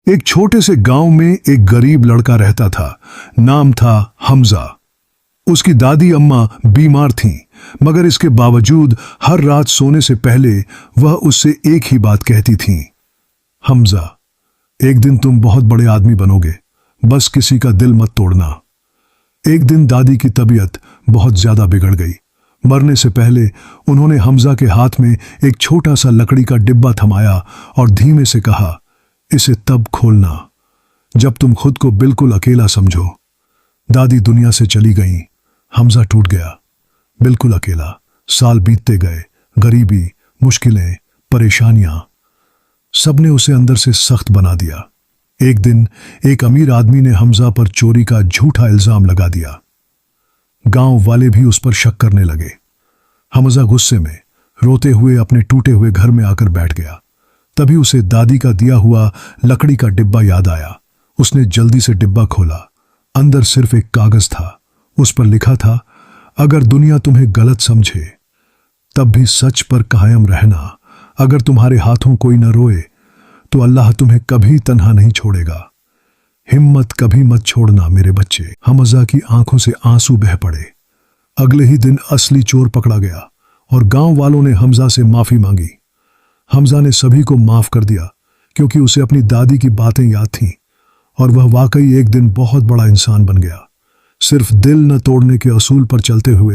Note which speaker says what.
Speaker 1: एक छोटे से गांव में एक गरीब लड़का रहता था। नाम था हमजा। उसकी दादी अम्मा बीमार थीं, मगर इसके बावजूद हर रात सोने से पहले वह उससे एक ही बात कहती थीं, हमजा, एक दिन तुम बहुत बड़े आदमी बनोगे, बस किसी का दिल मत तोड़ना। एक दिन दादी की तबीयत बहुत ज्यादा बिगड़ गई। मरने से पहले उन्होंने हमजा के हाथ में एक छोटा सा लकड़ी का डिब्बा थमाया और धीमे से कहा, इसे तब खोलना जब तुम खुद को बिल्कुल अकेला समझो। दादी दुनिया से चली गईं। हमजा टूट गया, बिल्कुल अकेला। साल बीतते गए, गरीबी, मुश्किलें, परेशानियां, सबने उसे अंदर से सख्त बना दिया। एक दिन एक अमीर आदमी ने हमजा पर चोरी का झूठा इल्जाम लगा दिया। गांव वाले भी उस पर शक करने लगे। हमजा गुस्से में रोते हुए अपने टूटे हुए घर में आकर बैठ गया। तभी उसे दादी का दिया हुआ लकड़ी का डिब्बा याद आया। उसने जल्दी से डिब्बा खोला। अंदर सिर्फ एक कागज था। उस पर लिखा था, अगर दुनिया तुम्हें गलत समझे तब भी सच पर कायम रहना। अगर तुम्हारे हाथों कोई न रोए तो अल्लाह तुम्हें कभी तन्हा नहीं छोड़ेगा। हिम्मत कभी मत छोड़ना मेरे बच्चे। हमजा की आंखों से आंसू बह पड़े। अगले ही दिन असली चोर पकड़ा गया और गांव वालों ने हमजा से माफी मांगी। हमजा ने सभी को माफ कर दिया क्योंकि उसे अपनी दादी की बातें याद थीं और वह वाकई एक दिन बहुत बड़ा इंसान बन गया, सिर्फ दिल न तोड़ने के असूल पर चलते हुए।